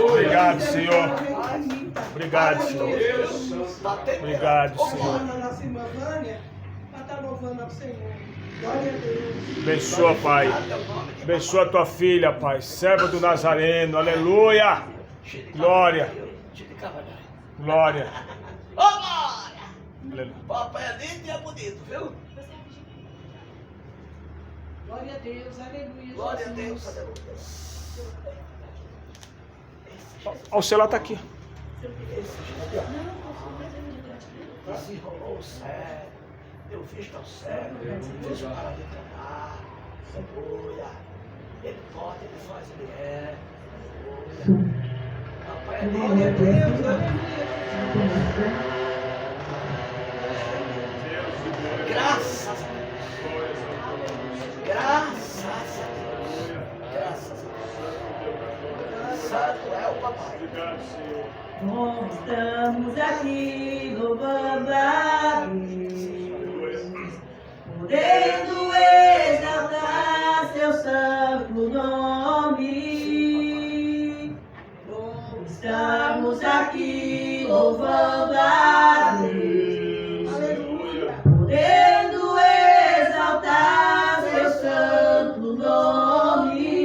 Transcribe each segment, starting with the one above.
Obrigado, Senhor. Obrigado, Senhor. Obrigado, Senhor. Abençoa, Pai. Abençoa a tua filha, Pai. Serva do Nazareno. Aleluia. Glória. Glória. Aleluia. Papai é lindo e é bonito, viu? Glória a Deus, aleluia. Glória a Deus, aleluia. O celular está aqui. Desenrolou o céu. Eu fiz tão cego. Fiz o cara de cantar. Aleluia. Ele pode, ele faz, ele é. Papai é lindo, é bonito. Graças a Deus. Graças a Deus. Graças a Deus. Santo é o papai. Nós estamos aqui louvando a Deus, podendo exaltar seu santo nome. Estamos aqui louvando a Deus, podendo exaltar seu santo nome.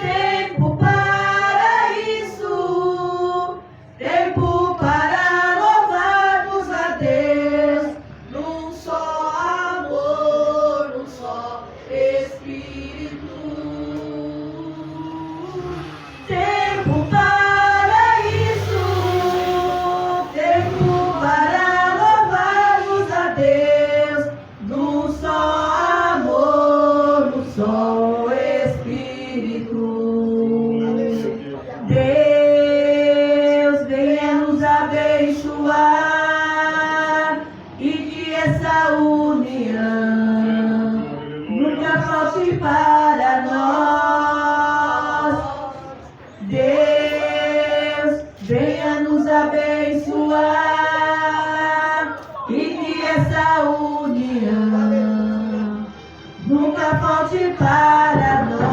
Tempo para isso, tempo para louvarmos a Deus, num só amor, num só Espírito. Tempo para isso, tempo para louvarmos a Deus, num só amor, num só Espírito. Deus venha nos abençoar e que essa união nunca falte para nós. Deus venha nos abençoar e que essa união nunca falte para nós.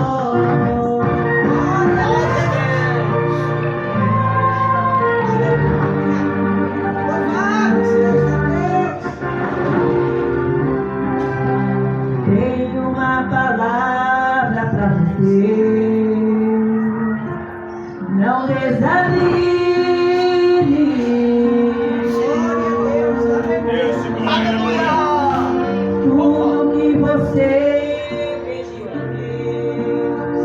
Tenho uma palavra para você. Não desanime. Tudo que você pediu a Deus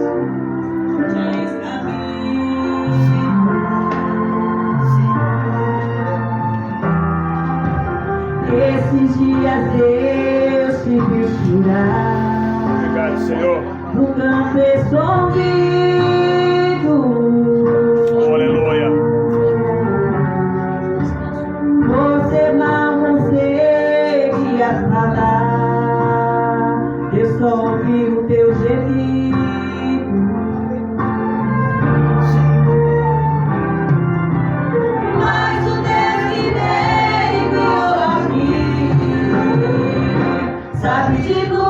já está vindo. Esses dias Deus te vestirá. Obrigado, Senhor. No campo escondido. Aleluia. Você não conseguia falar, eu só ouvi o teu gemido. Mas o Deus que veio e guiou aqui sabe de tudo.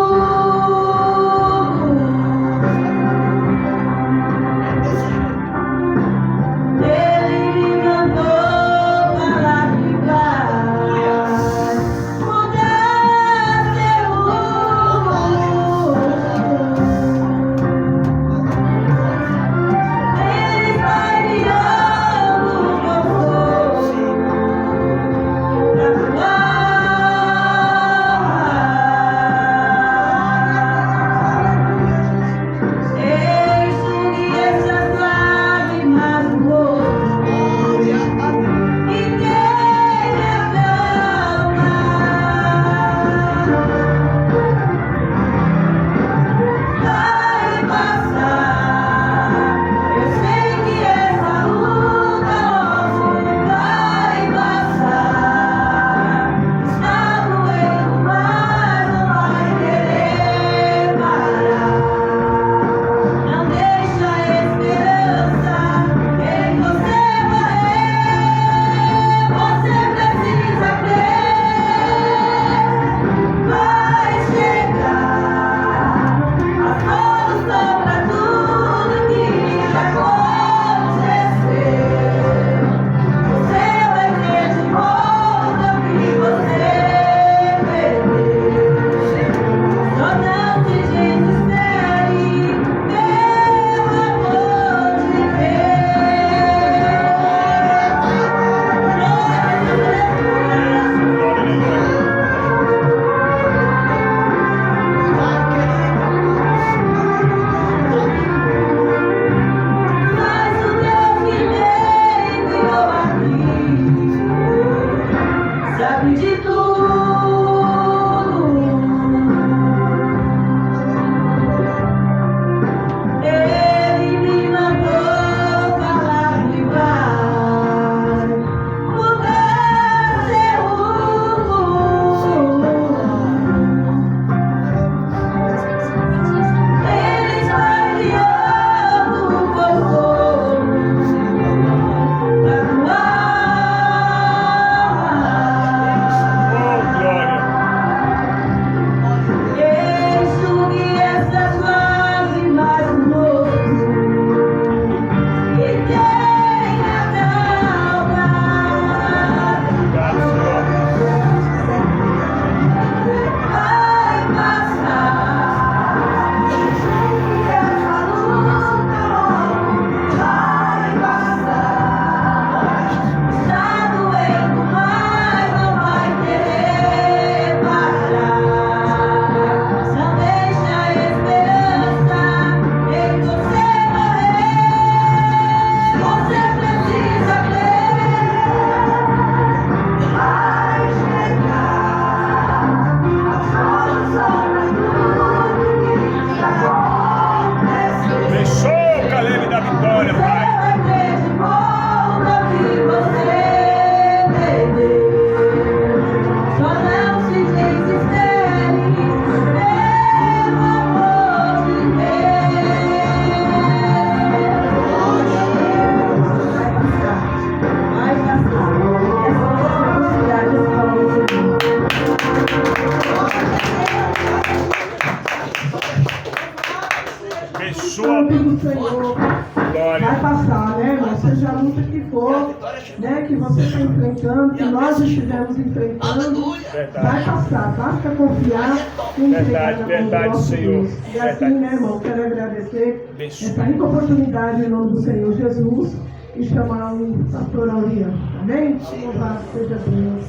novo. Glória. Vai passar, né, irmão? Seja a luta que for, né, que você está enfrentando, que nós estivemos enfrentando, Aleluia. Verdade. vai passar. Basta confiar e entregar Verdade, na mão do verdade, nosso Senhor. Deus. E assim, Verdade. né, irmão, quero agradecer Abençoe. essa rica oportunidade em nome do Senhor Jesus e chamar o pastor Auriano. Amém? Louvado seja Deus.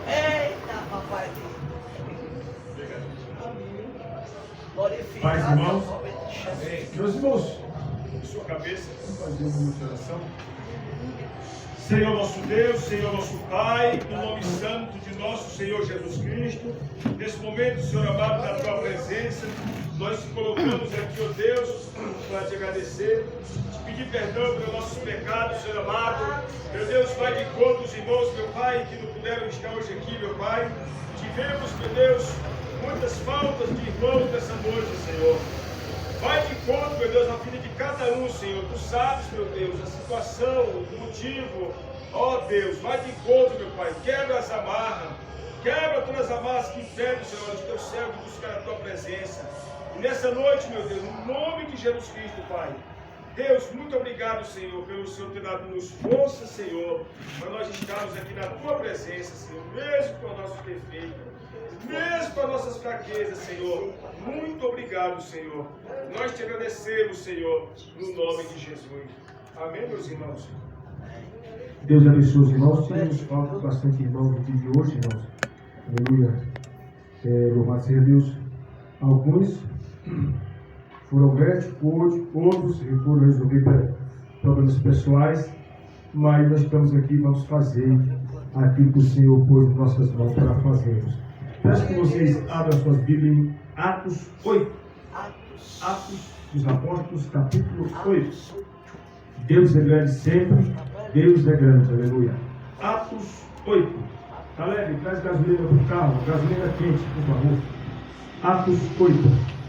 Eita, papai. Glorifica Paz, irmãos. teu nome de Jesus. Meus irmãos, em sua cabeça, vamos fazer uma minuto de oração. Senhor nosso Deus, Senhor nosso Pai, no nome santo de nosso Senhor Jesus Cristo, nesse momento, Senhor amado, na tua presença, nós te colocamos aqui, ó Deus, para te agradecer, te pedir perdão pelos nossos pecados, Senhor amado. Meu Deus, vai de encontro os irmãos, meu Pai, que não puderam estar hoje aqui, meu Pai. Tivemos, meu Deus, muitas faltas de irmãos nessa noite, Senhor. Vai de encontro, meu Deus, na vida de cada um, Senhor. Tu sabes, meu Deus, a situação, o motivo. Ó Deus, vai de encontro, meu Pai. Quebra as amarras. Quebra todas as amarras que impedem, Senhor, os teus servos de buscar a tua presença. E nessa noite, meu Deus, no nome de Jesus Cristo, Pai. Deus, muito obrigado, Senhor, pelo Senhor ter dado-nos força, Senhor, para nós estarmos aqui na tua presença, Senhor, mesmo com os nossos defeitos, mesmo com as nossas fraquezas, Senhor. Muito obrigado, Senhor. Nós te agradecemos, Senhor, no nome de Jesus. Amém, meus irmãos? Deus abençoe os irmãos. Tivemos falta bastante irmãos no dia de hoje, irmãos. Aleluia. Louvado seja Deus. Alguns foram médicos, outros foram resolver problemas pessoais, mas nós estamos aqui e vamos fazer aquilo que o Senhor pôs em nossas mãos para fazermos. Peço que vocês abram suas Bíblias em Atos 8. Atos dos Apóstolos, capítulo 8. Deus é grande sempre, Deus é grande, aleluia. Atos 8. Caleb, traz gasolina para o carro, gasolina quente, por favor. Atos 8.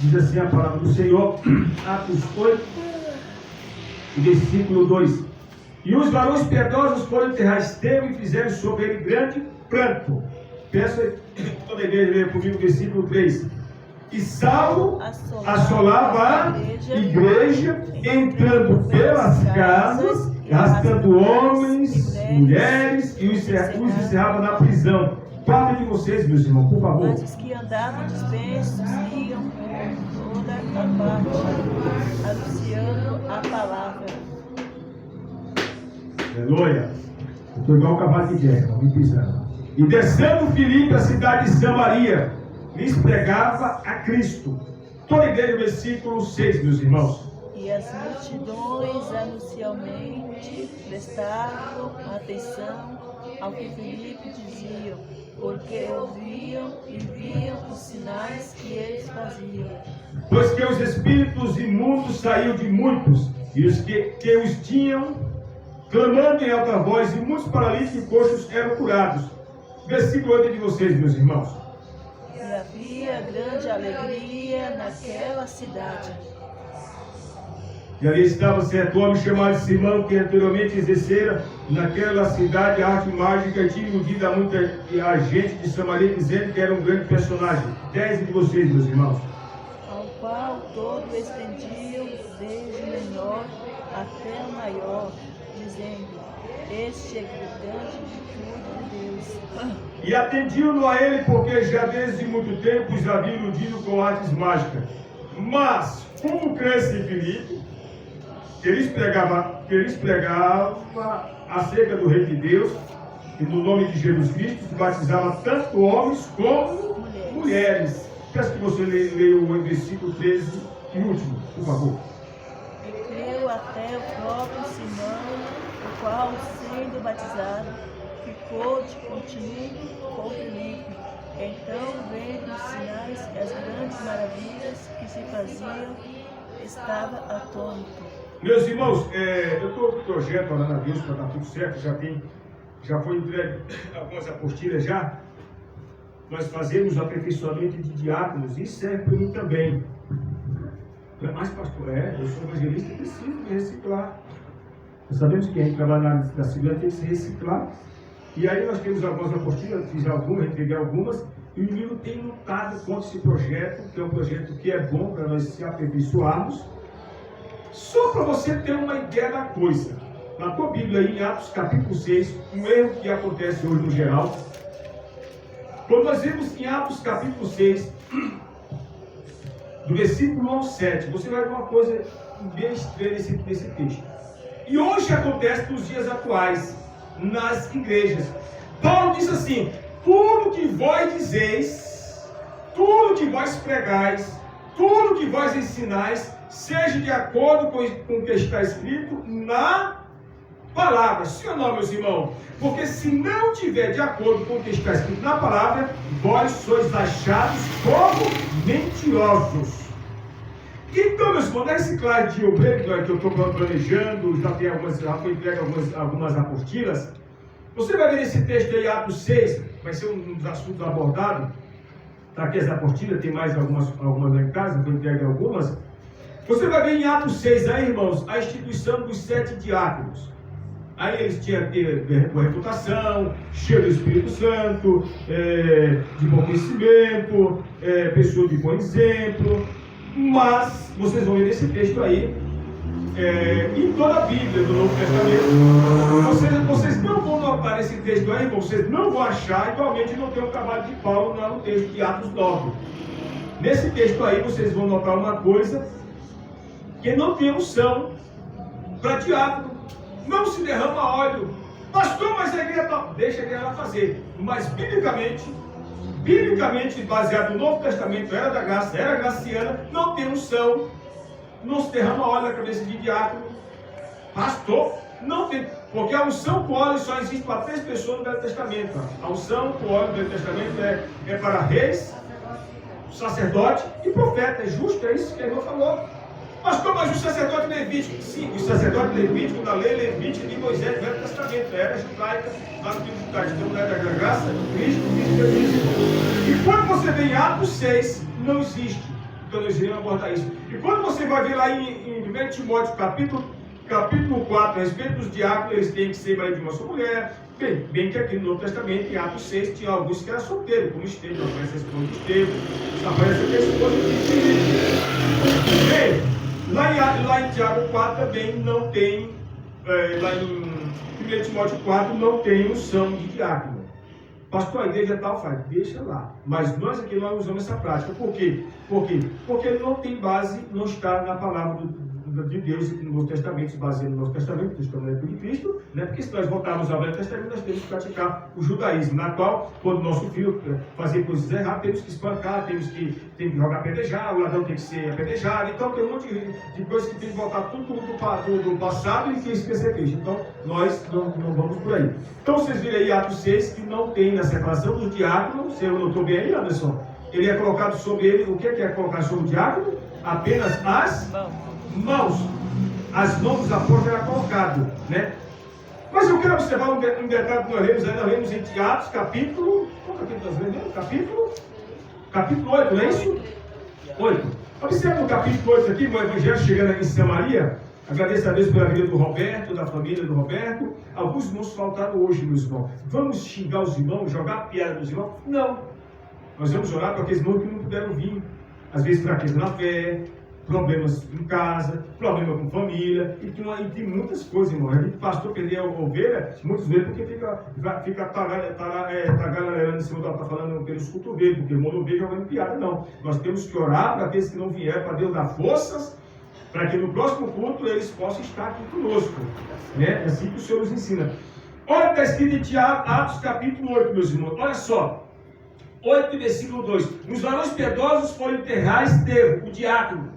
Diz assim a palavra do Senhor, Atos 8, versículo 2. E os varões piedosos foram enterrar Estevão e fizeram sobre ele grande pranto. Peço a toda a igreja ler comigo o versículo 3. E Saulo assolava a igreja, entrando pelas casas, arrastando homens, mulheres, e os encerrava na prisão. Parte de vocês, meus irmãos, por favor. Mas os que andavam dispersos iam por toda a parte, anunciando a palavra. Aleluia. Eu estou igual um cavalo de guerra, me pisando. E descendo Filipe, a cidade de Samaria, lhes pregava a Cristo. Toda a igreja, versículo 6, meus irmãos. E as multidões anuncialmente prestavam atenção ao que Filipe dizia, porque ouviam e viam os sinais que eles faziam. Pois que os espíritos imundos saíam de muitos, e os que os tinham, clamando em alta voz, e muitos paralíticos e coxos eram curados. Versículo 8 de vocês, meus irmãos. E havia grande alegria naquela cidade. E ali estava certo homem chamado Simão, que anteriormente exercera naquela cidade a arte mágica e tinha iludido a muita gente de Samaria, dizendo que era um grande personagem. 10 de vocês, meus irmãos. Ao qual todos estendiam, desde o menor até o maior, dizendo: Este é grande virtude de Deus. E atendiam-no a ele, porque já desde muito tempo os havia iludido com artes mágicas. Mas, como cresce em Filipe, que eles pregavam acerca do Rei de Deus, e no nome de Jesus Cristo se batizava tanto homens como mulheres. Peço que você leia o versículo 13 e último, por favor. E creu até o próprio Simão, o qual, sendo batizado, ficou de contínuo com Filipe. Então, vendo os sinais e as grandes maravilhas que se faziam, estava atônito. Meus irmãos, eu estou com o projeto orando a Deus para dar tudo certo, já foi entregue algumas apostilhas já. Nós fazemos o aperfeiçoamento de diáconos, isso serve para mim também. Mas pastor, eu sou evangelista e preciso me reciclar. Nós sabemos que a gente trabalha na área da segurança tem que se reciclar. E aí nós temos algumas apostilhas, fiz algumas, entreguei algumas, E o inimigo tem lutado contra esse projeto, que é um projeto que é bom para nós se aperfeiçoarmos. Só para você ter uma ideia da coisa. Na tua Bíblia, em Atos capítulo 6, um erro que acontece hoje no geral. Quando nós vemos em Atos capítulo 6, do versículo 1 ao 7, você vai ver uma coisa bem estranha nesse texto. E hoje acontece nos dias atuais, nas igrejas. Paulo diz assim: tudo que vós dizeis, tudo que vós pregais, tudo que vós ensinais, seja de acordo com o que está escrito na palavra. Sim ou não, meus irmãos? Porque se não tiver de acordo com o que está escrito na palavra, vós sois achados como mentirosos. Então, meus irmãos, na reciclagem de obreiro que eu estou planejando, já foi entregue algumas apostilas. Você vai ver nesse texto aí, Atos 6, vai ser um dos assuntos abordados. Está aqui as apostilas, tem mais algumas lá em casa, foi entregue algumas. Você vai ver em Atos 6 aí, irmãos, a instituição dos 7 diáconos. Aí eles tinham boa reputação, cheio do Espírito Santo, de bom conhecimento, pessoa de bom exemplo. Mas vocês vão ver nesse texto aí, em toda a Bíblia do Novo Testamento, vocês não vão notar nesse texto aí, vocês não vão achar, igualmente não tem o cavalo de Paulo lá no texto de Atos 9. Nesse texto aí vocês vão notar uma coisa, que não tem unção para diácono, não se derrama óleo. Pastor, mas a igreja tá... deixa a igreja lá fazer. Mas biblicamente baseado no Novo Testamento, era da graça, era graciana, não tem unção, não se derrama óleo na cabeça de diácono. Pastor, não tem, porque a unção com óleo só existe para 3 pessoas no Velho Testamento. A unção com óleo no Velho Testamento é para reis, sacerdote e profeta. É justo, é isso que ele falou. Pastor, mas o sacerdote levítico, sim, o sacerdote levítico da lei levítica de Moisés do Velho Testamento, era judaica, lá no tempo judaico, então mulher da graça, Cristo Jesus. E quando você vê em Atos 6, não existe. Então nós iremos abordar isso. E quando você vai ver lá em 1 Timóteo capítulo 4, a respeito dos diáconos, eles têm que ser marido de uma só mulher. Bem que aqui no Novo Testamento, em Atos 6, tinha alguns que eram solteiros, como Estevão, aparece a esposa de Estevão, aparece a esposa de Filipe. Lá em Tiago 4 também não tem, lá em 1 Timóteo 4 não tem unção de diácono. Pastor, a igreja tal faz, deixa lá. Mas nós aqui não usamos essa prática. Por quê? Porque não tem base, não está na palavra de Deus no Novo Testamento, se baseia no Novo Testamento, do Testamento de Cristo, né? Porque se nós voltarmos ao Velho Testamento, nós temos que praticar o judaísmo, na qual, quando o nosso filho fazer coisas erradas, temos que espancar, temos que jogar apedrejar, o ladrão tem que ser apedrejado. Então tem um monte de coisas que tem que voltar tudo do passado e que esquecer Cristo. Então nós não vamos por aí. Então vocês viram aí Atos 6 que não tem na separação do diácono. Você notou bem aí, Anderson? Ele é colocado sobre ele, o que é colocar sobre o diácono? Apenas as mãos. As mãos dos apóstolos eram colocadas, né? Mas eu quero observar um detalhe que nós lemos em Atos capítulo. Qual capítulo nós lemos? Capítulo 8, não é isso? 8. Observa o capítulo 8 aqui, o Evangelho chegando aqui em Samaria. Agradeço a Deus pela vida do Roberto, da família do Roberto. Alguns irmãos faltaram hoje, meus irmãos. Vamos xingar os irmãos, jogar piada nos irmãos? Não. Nós vamos orar para aqueles irmãos que não puderam vir. Às vezes fraqueza na fé, problemas em casa, problema com família, e tem muitas coisas, irmão. A gente pastor perder a ovelha, muitas vezes porque fica tagarelando em cima do altar, falando pelos cotovelos, porque o irmão não veio jogando piada, não. Nós temos que orar para aqueles que não vieram, para Deus dar forças, para que no próximo culto eles possam estar aqui conosco, né? Assim que o Senhor nos ensina. Olha o que está escrito em Atos capítulo 8, meus irmãos, olha só, 8 versículo 2, os varões piedosos foram enterrar Estevão, o diácono,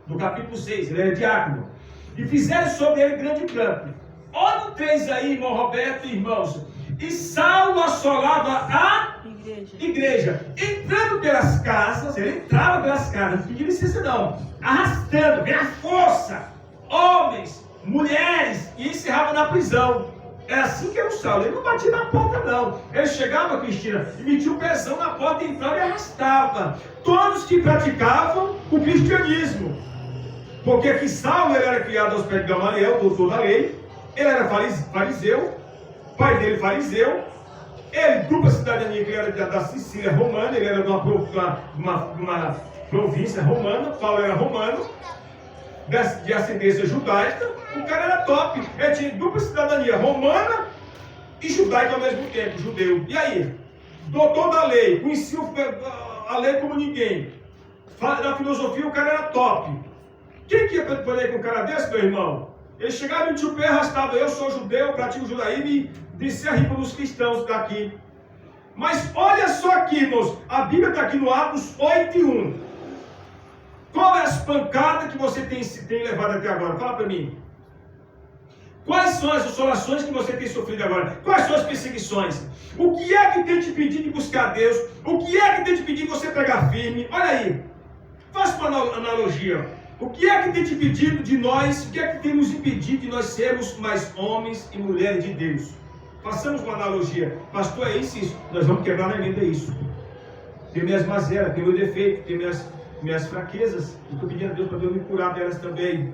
do capítulo 6, ele era diácono, e fizeram sobre ele grande pranto. Olha o 3 aí, irmão Roberto e irmãos, e Saulo assolava a igreja, entrando pelas casas, ele entrava pelas casas, não pedia licença não, arrastando, vem a força, homens, mulheres, e encerrava na prisão. Era assim que era o Saulo, ele não batia na porta não, ele chegava, Cristina, e metia o pezão na porta, entrava e arrastava, todos que praticavam o cristianismo, porque aqui Saulo ele era criado aos pés de Gamaliel, doutor da lei, ele era fariseu, pai dele fariseu, Ele, dupla cidadania, que ele era da Sicília romana, ele era de uma província romana, Paulo era romano, de ascendência judaica, o cara era top. Ele tinha dupla cidadania romana e judaica ao mesmo tempo, judeu. E aí? Doutor da lei, conhecia a lei como ninguém. Na filosofia o cara era top. Quem que ia poder com um cara desse, meu irmão? Ele chegava e o pé arrastava, eu sou judeu, pratico judaísmo e descia a ripa dos cristãos daqui. Mas olha só aqui, irmãos, a Bíblia está aqui no Atos 8:1. Qual é as pancadas que você tem levado até agora? Fala para mim. Quais são as assolações que você tem sofrido agora? Quais são as perseguições? O que é que tem te pedido de buscar Deus? O que é que tem te pedido de você pregar firme? Olha aí, faça uma analogia. O que é que tem te pedido de nós? O que é que tem nos impedido de nós sermos mais homens e mulheres de Deus? Façamos uma analogia. Pastor, é isso. Nós vamos quebrar na emenda isso. Tem minhas mazelas, tem meu defeito, tem minhas fraquezas. Eu estou pedindo a Deus para Deus me curar delas também.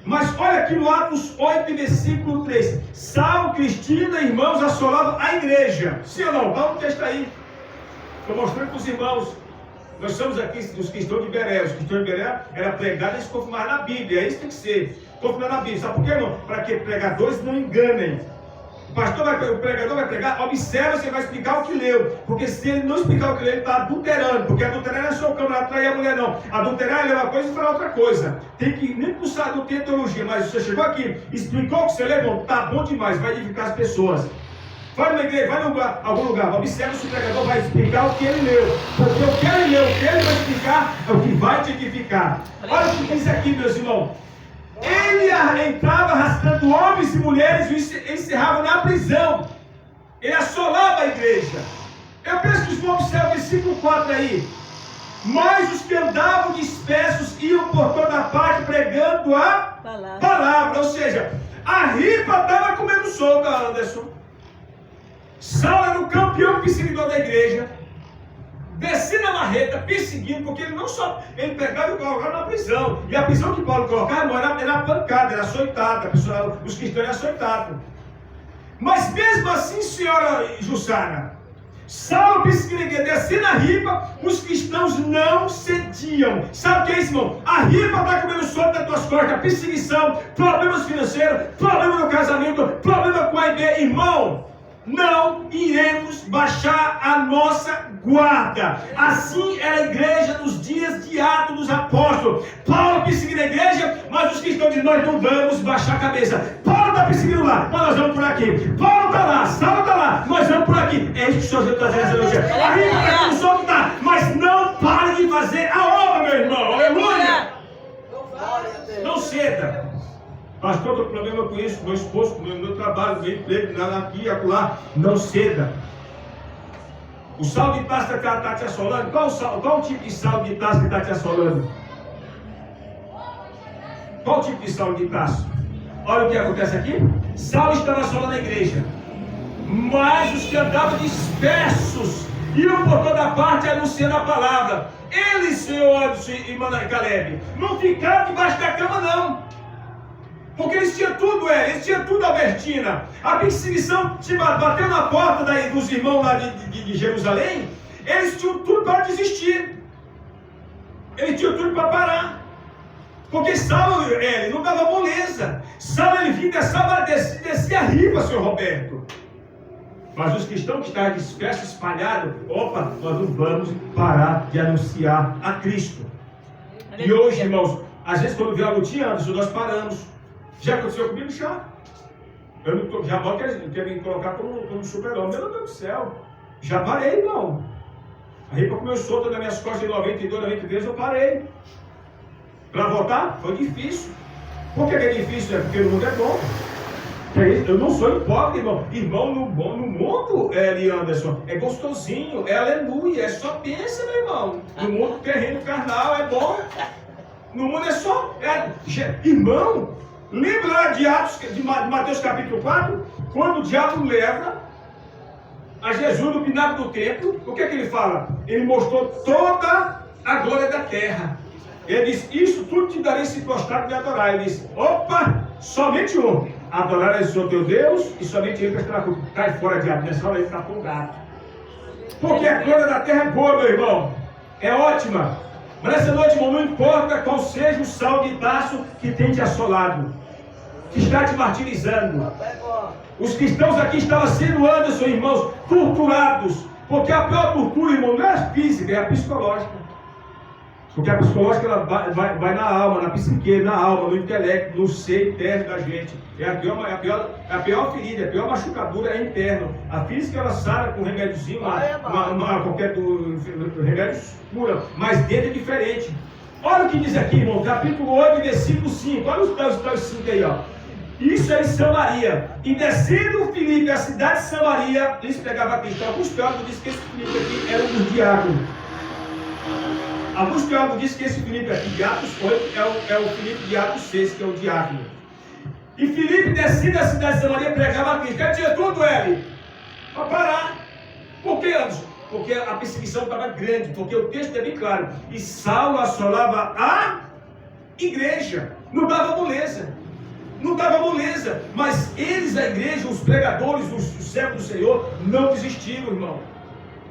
Mas olha aqui no Atos 8, versículo 3. Saulo, Cristina, irmãos, assolavam a igreja. Sim ou não? Dá um texto aí. Estou mostrando para os irmãos. Nós somos aqui os cristãos de Beré. Os cristãos de Beré era pregado e se confirmar na Bíblia. É isso que tem que ser. Confirmar na Bíblia. Sabe por quê, irmão? Para que pregadores não enganem. O pregador vai pregar, observa se ele vai explicar o que leu. Porque se ele não explicar o que leu, ele está adulterando. Porque adulterar não é só o camarada trair a mulher, não. Adulterar é uma coisa e falar outra coisa. Tem que nem cursar, não tem teologia. Mas você chegou aqui, explicou o que você leu, irmão, tá bom demais, vai edificar as pessoas. Vai numa igreja, vai em algum lugar, observa se o pregador vai explicar o que ele leu. Porque o que ele leu, o que ele vai explicar, é o que vai te edificar. Olha o que diz aqui, meus irmãos. Ele entrava arrastando homens e mulheres e encerrava na prisão. Ele assolava a igreja. Eu penso que os irmãos observam o versículo 4 aí. Mas os que andavam dispersos iam por toda parte pregando a palavra. Ou seja, a ripa estava comendo solta, Anderson. Saulo era o campeão perseguidor da igreja. Descia na marreta, perseguindo, porque ele não só, ele pegava e colocava na prisão. E a prisão que Paulo colocava era pancada, era açoitada, os cristãos eram açoitados. Mas mesmo assim, senhora Jussara, Saulo perseguindo a igreja, descia na ripa, os cristãos não cediam. Sabe o que é isso, irmão? A ripa está comendo solto das tuas costas, perseguição, problemas financeiros, problema no casamento, problema com a igreja, irmão. Não iremos baixar a nossa guarda. Assim era a igreja nos dias de Atos dos Apóstolos. Paulo perseguindo a igreja, mas os cristãos de nós não vamos baixar a cabeça. Paulo está perseguindo lá, mas nós vamos por aqui. Paulo está lá, Saulo está lá, nós vamos por aqui. É isso que o Senhor está dizendo essa noite. A ripa está com o sol que está, mas não pare de fazer a obra, meu irmão. Aleluia! Não ceda. Pastor, estou com problema com isso, meu esposo, com meu trabalho, meu emprego, aqui e acolá. Não ceda. O Saulo de Tarso está te assolando. Qual o tipo de Saulo de Tarso que está te assolando? Qual o tipo de Saulo de Tarso? Olha o que acontece aqui. Saulo estava assolando a igreja. Mas os que andavam dispersos iam por toda parte anunciando a palavra. Eles, Senhor Anderson e Manoel Caleb, não ficaram debaixo da cama, não. Porque eles tinham tudo, eles tinham tudo, Albertina. A perseguição bateu na porta dos irmãos lá de Jerusalém. Eles tinham tudo para desistir. Eles tinham tudo para parar. Porque Saulo, ele não dava moleza. Saulo, ele vinha descia a ripa, senhor Roberto. Mas os cristãos que estavam dispersos, espalhados, opa, nós não vamos parar de anunciar a Cristo. Aleluia. E hoje, irmãos, às vezes quando vê a lutinha, Anderson, nós paramos. Já aconteceu comigo, já. Eu não tô, já mal quer me colocar como super-homem. Meu Deus do céu. Já parei, irmão. A ripa comeu solta nas minhas costas em 92, 93, eu parei. Para voltar, foi difícil. Por que é difícil? É porque o mundo é bom. Eu não sou hipócrita, irmão. Irmão, no mundo, Anderson, é gostosinho, é aleluia, é só pensa, meu irmão. No mundo terreno carnal é bom. No mundo é só. Irmão, lembra lá de Atos, de Mateus capítulo 4? Quando o diabo leva a Jesus no pináculo do templo, o que é que ele fala? Ele mostrou toda a glória da terra. Ele diz: isso tudo te darei se prostrar e me adorar. Ele diz: opa, somente um. Adorarás o Senhor teu Deus e somente Ele prestará culto. Cai fora, diabo, nessa hora ele está folgado. Porque a coisa da terra é boa, meu irmão. É ótima. Mas nessa noite, irmão, não importa qual seja o sal de Tarso que tem te assolado, que está te martirizando. Os cristãos aqui estavam sendo, Anderson, irmãos, torturados. Porque a pior tortura, irmão, não é a física, é a psicológica. Porque a psicológica ela vai na alma, na psique, na alma, no intelecto, no ser interno da gente. É a pior ferida, a pior machucadura é interno. A física ela sara com remédiozinho, qualquer remédio cura, mas dentro é diferente. Olha o que diz aqui, irmão, capítulo 8, versículo 5. Olha os 5 aí, ó. Isso é em Samaria. E descendo Filipe a cidade de Samaria, eles pregavam a Cristo. Alguns teólogos dizem que esse Filipe aqui era um dos diáconos. Alguns teólogos dizem que esse Filipe aqui de Atos 8 é o Filipe de Atos 6, que é o diácono. E Filipe, descendo a cidade de Samaria, pregava a Cristo. Quer dizer tudo, ele? Para parar. Por que, Anderson? Porque a perseguição estava grande, porque o texto é bem claro. E Saulo assolava a igreja. Não dava moleza. Não dava moleza. Mas eles, a igreja, os pregadores, os servos do Senhor, não desistiram, irmão.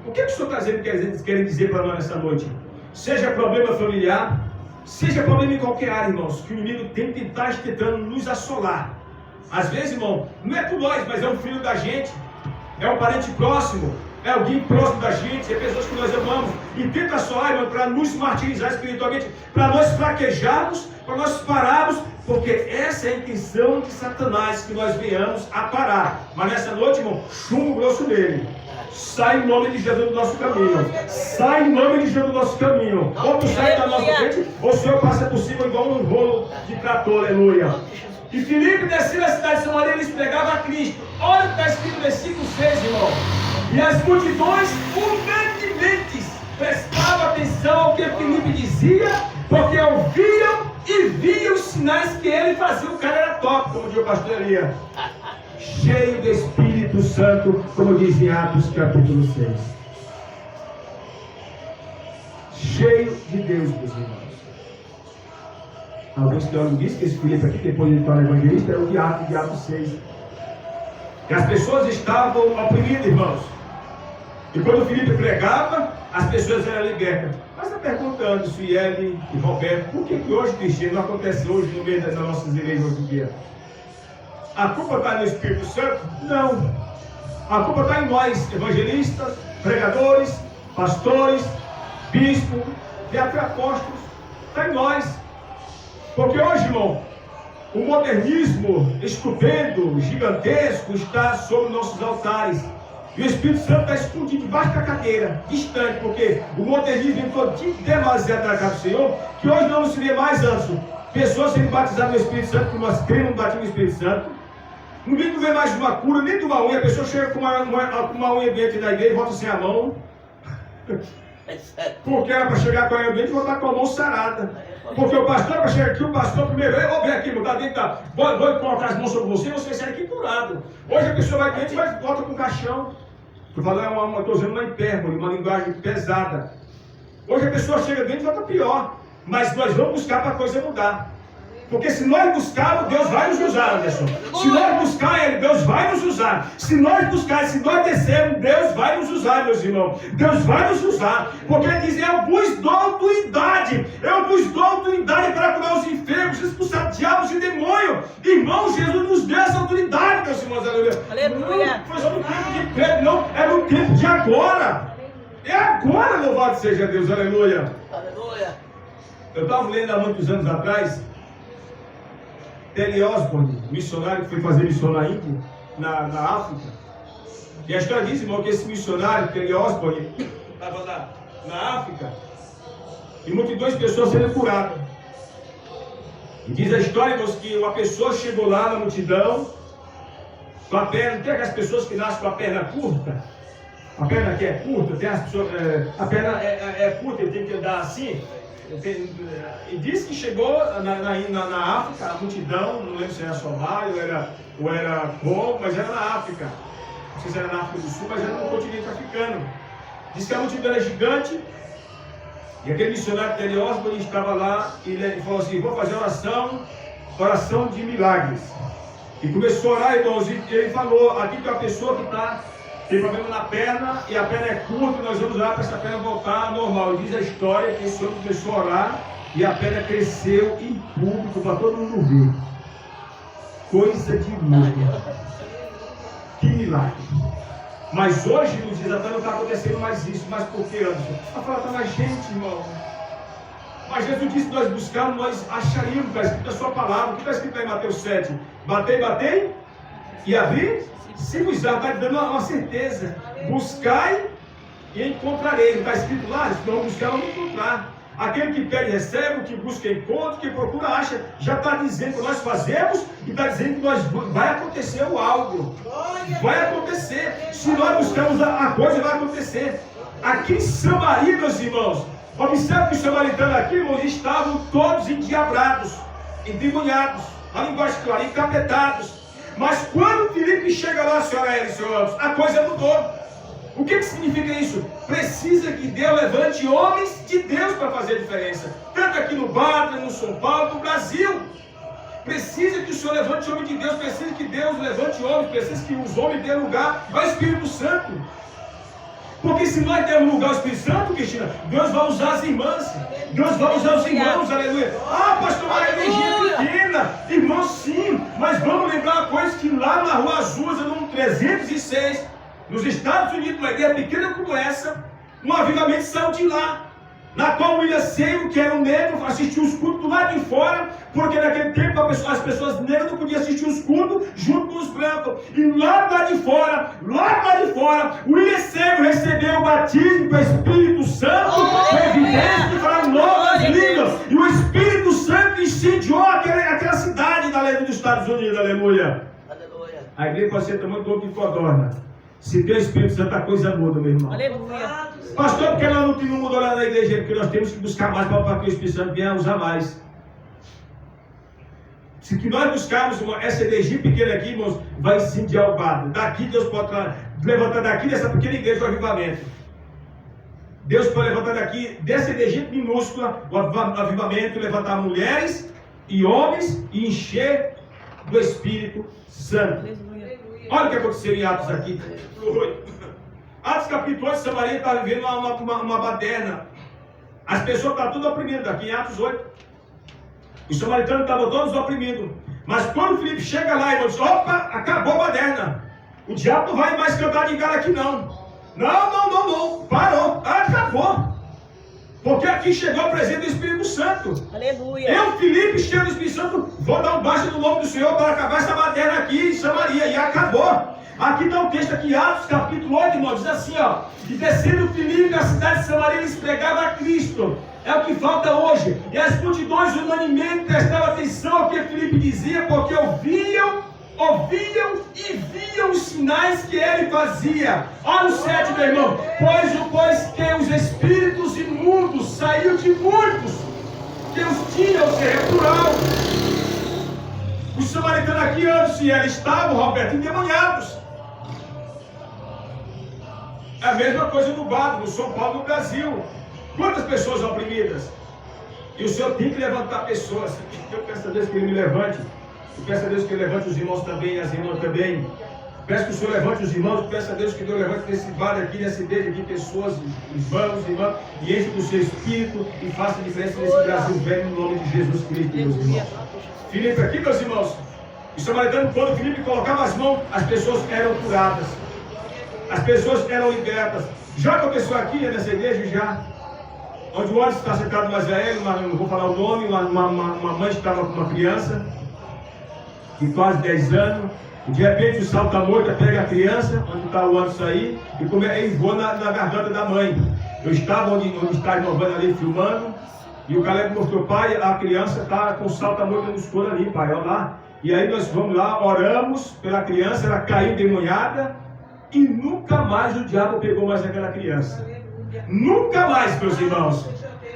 O que o Senhor está dizendo, querem dizer para nós nessa noite? Seja problema familiar, seja problema em qualquer área, irmãos, que o inimigo tem que estar tentando nos assolar. Às vezes, irmão, não é por nós, mas é um filho da gente, é um parente próximo, é alguém próximo da gente, é pessoas que nós amamos, e tenta assolar, irmão, para nos martirizar espiritualmente, para nós fraquejarmos, para nós pararmos, porque essa é a intenção de Satanás, que nós venhamos a parar. Mas nessa noite, irmão, chumbo grosso nele. Sai em nome de Jesus do nosso caminho. Sai em nome de Jesus do nosso caminho. Ou tu sai da nossa frente, ou o Senhor passa por cima igual um rolo de trator, aleluia. E Filipe desceu na cidade de Samaria, eles pregavam a Cristo. Olha o que está escrito no versículo 6, irmão. E as multidões unanimemente prestavam atenção ao que Filipe dizia, porque ouviam e viam os sinais que ele fazia. O cara era top, como diz o pastor Elia. Cheio do Espírito Santo, como diz em Atos capítulo 6. Cheio de Deus, meus irmãos. Alguns teólogos dizem que esse Filipe aqui, depois de tornar evangelista, é o diácono de Atos 6. E as pessoas estavam oprimidas, irmãos. E quando o Filipe pregava, as pessoas eram libertas. Mas está perguntando, Sueli e Roberto, por que hoje, Cristiano, não acontece hoje no meio das nossas igrejas hoje em dia? A culpa está no Espírito Santo? Não. A culpa está em nós, evangelistas, pregadores, pastores, bispos, e até apóstolos. Está em nós. Porque hoje, irmão, o modernismo estupendo, gigantesco, está sobre nossos altares. E o Espírito Santo está escondido debaixo da cadeira, distante, porque o modernismo entrou demasiado na casa do Senhor, que hoje não se vê mais, Anderson, pessoas sendo batizadas no Espírito Santo, que nós cremos no batismo no Espírito Santo. Não vê mais de uma cura, nem de uma unha. A pessoa chega com uma unha dentro da igreja e volta sem a mão. Porque era para chegar com a unha dentro e voltar com a mão sarada. Porque o pastor, para chegar aqui, o pastor primeiro, eu vou vir aqui, mudar dentro da. Vou colocar as mãos sobre você e você sai aqui curado. Hoje a pessoa vai dentro e volta com o caixão. Estou falando, estou usando uma hipérbole, uma linguagem pesada. Hoje a pessoa chega dentro e volta pior. Mas nós vamos buscar para a coisa mudar. Porque se nós buscarmos, Deus vai nos usar, Anderson. Se nós buscarmos Ele, Deus vai nos usar. Se nós buscarmos, se nós descermos, Deus vai nos usar, meus irmãos. Deus vai nos usar. Porque Ele diz, eu vos dou autoridade. Eu vos dou autoridade para curar os enfermos, expulsar diabos e demônios. Irmão, Jesus nos deu essa autoridade, meus irmãos, aleluia. Aleluia. Não foi só no tempo de Pedro, não. É no tempo de agora. É agora, louvado seja Deus, aleluia. Aleluia. Eu estava lendo há muitos anos atrás, Telly Osborne, missionário que foi fazer missão na Índia, na África. E a história diz, irmão, que esse missionário, Telly Osborne, estava na África, e multidões de pessoas sendo curadas. E diz a história, irmãos, que uma pessoa chegou lá na multidão, com a perna, tem aquelas pessoas que nascem com a perna curta? A perna aqui é curta, tem as pessoas, a perna é curta, ele tem que andar assim. E disse que chegou na África, a multidão, não lembro se era Somália ou era Congo, mas era na África. Não sei se era na África do Sul, mas era no continente africano. Diz que a multidão era gigante, e aquele missionário Telly Osborne estava lá, e ele falou assim, vou fazer oração de milagres. E começou a orar, irmãos, e ele falou, aqui tem uma pessoa que tem problema na perna, e a perna é curta, e nós vamos orar para essa perna voltar normal. E diz a história que esse homem começou a orar, e a perna cresceu em público, para todo mundo ver. Coisa de louco. Que milagre. Mas hoje, nos dias atuais, não está acontecendo mais isso. Mas por que, Anderson? A palavra está na gente, irmão. Mas Jesus disse que nós buscarmos, nós acharíamos, está escrito a sua palavra. O que está escrito aí em Mateus 7? Batei, e abri, se vos dá, está dando uma certeza. Buscai e encontrarei. Não está escrito lá? Se não buscar, não encontrar. Aquele que pede, recebe, o que busca, encontra, o que procura, acha. Já está dizendo que nós fazemos e está dizendo que vai acontecer algo. Vai acontecer. Se nós buscamos a coisa, vai acontecer. Aqui em Samaria, meus irmãos, observe que os samaritanos aqui, irmãos, estavam todos endiabrados, endemoniados, a linguagem clara, encapetados. Mas quando Filipe chega lá, senhora Ela e senhor Ambos, a coisa mudou. O que significa isso? Precisa que Deus levante homens de Deus para fazer a diferença. Tanto aqui no Batra, no São Paulo, no Brasil. Precisa que o Senhor levante homem de Deus. Precisa que Deus levante homens. Precisa que os homens dêem lugar ao Espírito Santo. Porque se nós dermos lugar ao Espírito Santo, Cristina, Deus vai usar as irmãs. Deus vai usar os irmãos, aleluia. Ah, pastor, uma igreja pequena. Irmãos, sim. Mas vamos lembrar uma coisa, que lá na Rua Azusa, no 306... nos Estados Unidos, uma igreja pequena como essa, um avivamento saiu de lá, na qual o William Seymour, que era um negro, assistiu os cultos do lado de fora, porque naquele tempo as pessoas negras não podiam assistir os cultos junto com os brancos. E lá de fora, o William Seymour recebeu o batismo do Espírito Santo, com evidência de falar novas línguas, e o Espírito Santo incendiou aquela cidade da lei dos Estados Unidos, aleluia. A igreja pode ser tamanho do que codorna. Se tem o Espírito Santo, a coisa muda, meu irmão. Aleluia. Pastor, porque nós não mudou lá na igreja? Porque nós temos que buscar mais para que o Espírito Santo venha usar mais. Se que nós buscarmos essa energia pequena aqui, irmãos, vai incendiar o barco. Daqui Deus pode levantar daqui dessa pequena igreja o avivamento. Deus pode levantar daqui dessa energia minúscula o avivamento, levantar mulheres e homens e encher do Espírito Santo. Olha o que aconteceu em Atos aqui. Atos capítulo 8, Samaria está vivendo uma baderna. As pessoas estão tudo oprimidas aqui em Atos 8. Os samaritanos estavam todos oprimidos. Mas quando Filipe chega lá e diz, opa, acabou a baderna. O diabo não vai mais cantar de galo aqui não. Não. Parou. Acabou. Porque aqui chegou a presença do Espírito Santo. Aleluia. Eu, Filipe, cheio do Espírito Santo, vou dar um baixo no nome do Senhor para acabar essa baderna aqui em Samaria. E acabou. Aqui está o texto aqui, Atos capítulo 8, irmão, diz assim, ó. E descendo Filipe na cidade de Samaria, eles pregavam a Cristo. É o que falta hoje. E as multidões unanimemente prestavam atenção ao que Filipe dizia, porque ouviam e viam os sinais que ele fazia. Olha o 7, meu irmão. Pois que os espíritos imundos saíram de muitos, que os tinham, ou seja, é plural. Os samaritanos aqui, antes de eles estavam, Roberto, endemoniados. É a mesma coisa no Bado, no São Paulo, no Brasil. Quantas pessoas oprimidas? E o Senhor tem que levantar pessoas. Eu peço a Deus que Ele me levante. Eu peço a Deus que Ele levante os irmãos também, as irmãs também. Peço que o Senhor levante os irmãos. Peço a Deus que Deus levante nesse bar aqui, nessa igreja aqui, pessoas, irmãos, e enche do seu espírito e faça diferença nesse Brasil velho, no nome de Jesus Cristo, meus irmãos. Filipe aqui, meus irmãos. O samaritano, quando Filipe colocava as mãos, as pessoas eram curadas. As pessoas eram libertas. Já aconteceu aqui nessa igreja, já. Onde o Anderson está sentado mais velho, não vou falar o nome, uma mãe estava com uma criança de quase 10 anos. De repente o salta-moita pega a criança, onde está o Anderson aí, e voa na garganta da mãe. Eu estava onde está a irmã ali filmando, e o Caleb mostrou, pai, a criança está com salta-moita no escuro ali, pai, olha lá. E aí nós vamos lá, oramos pela criança, ela caiu endemoniada, e nunca mais o diabo pegou mais aquela criança. Nunca mais, meus irmãos.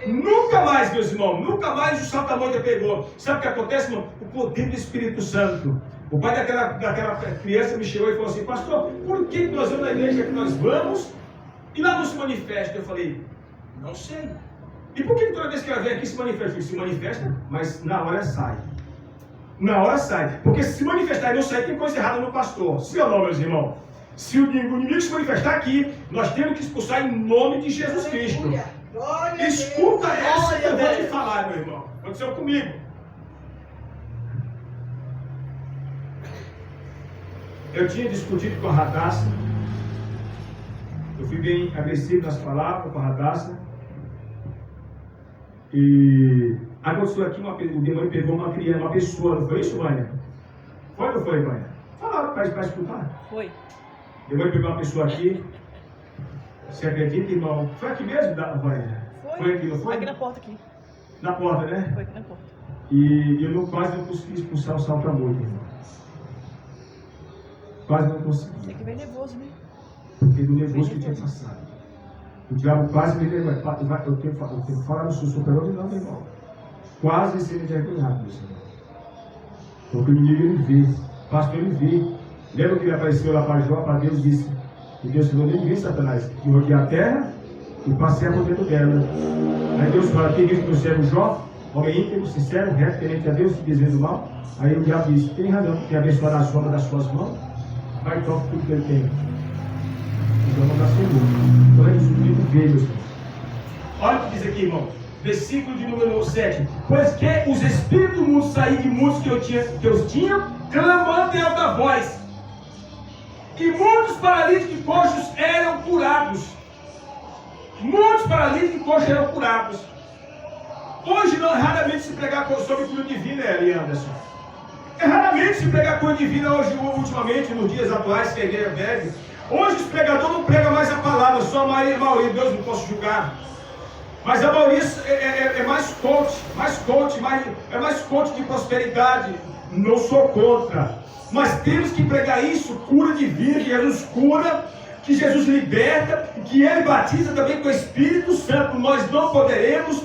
Nunca mais, meus irmãos. Nunca mais o salta-moita pegou. Sabe o que acontece, irmão? O poder do Espírito Santo. O pai daquela criança me chegou e falou assim, pastor, por que nós vamos na igreja que nós vamos e lá não se manifesta? Eu falei, não sei. E por que toda vez que ela vem aqui se manifesta? Se manifesta, mas na hora sai. Na hora sai. Porque se manifestar e não sair, tem coisa errada no pastor. Sim ou não, meus irmãos? Se o inimigo se manifestar aqui, nós temos que expulsar em nome de Jesus Cristo. Escuta essa que eu vou te falar, meu irmão. Aconteceu comigo. Eu tinha discutido com a Radassa. Eu fui bem agressivo nas palavras com a Radassa. E aconteceu aqui, o demônio pegou uma criança, uma pessoa, não foi isso, Vânia? Foi ou não foi, Vânia? Falaram para escutar. Foi. O demônio pegou uma pessoa aqui. Você acredita, irmão? Foi aqui mesmo, Vânia? Foi aqui, não foi? Aqui na porta aqui. Na porta, né? Foi aqui na porta. E eu quase não consegui expulsar o salta-morto, irmão. Quase não consegui. Você que veio nervoso, né? Porque do nervoso que tinha passado. O diabo quase me levou. Eu tenho que falar no super de não, meu irmão. Quase sendo envergonhado, meu Senhor. Porque o inimigo ele vê. O pastor ele vê. Lembra que ele apareceu lá para Jó, para Deus e disse: e Deus falou: nem vê, Satanás, que rodeei a terra e passei por dentro dela. Aí Deus fala: quem visto no servo Jó, homem íntegro, sincero, reto, tenente a Deus, que deseja o mal. Aí o diabo disse: tem razão, porque abençoar a sombra das suas mãos, vai e toca tudo que ele tem. Então não dá seguro. Então é isso que ele vê, meus irmãos. Olha o que diz aqui, irmão. Versículo de número 7. Pois que os espíritos do mundo saíram de muitos que eu tinha, clamando em alta voz. E muitos paralíticos e coxos eram curados. Muitos paralíticos e coxos eram curados. Hoje não raramente se pregar sobre cura divina, Eli Anderson. É raramente se pregar cura divina hoje, ultimamente, nos dias atuais, que a igreja bebe. Hoje os pregadores não pregam mais a palavra, só a maioria, Deus não posso julgar. Mas a maioria é mais coach, é mais coach de prosperidade. Não sou contra. Mas temos que pregar isso, cura divina, que Jesus cura, que Jesus liberta, que Ele batiza também com o Espírito Santo. Nós não podemos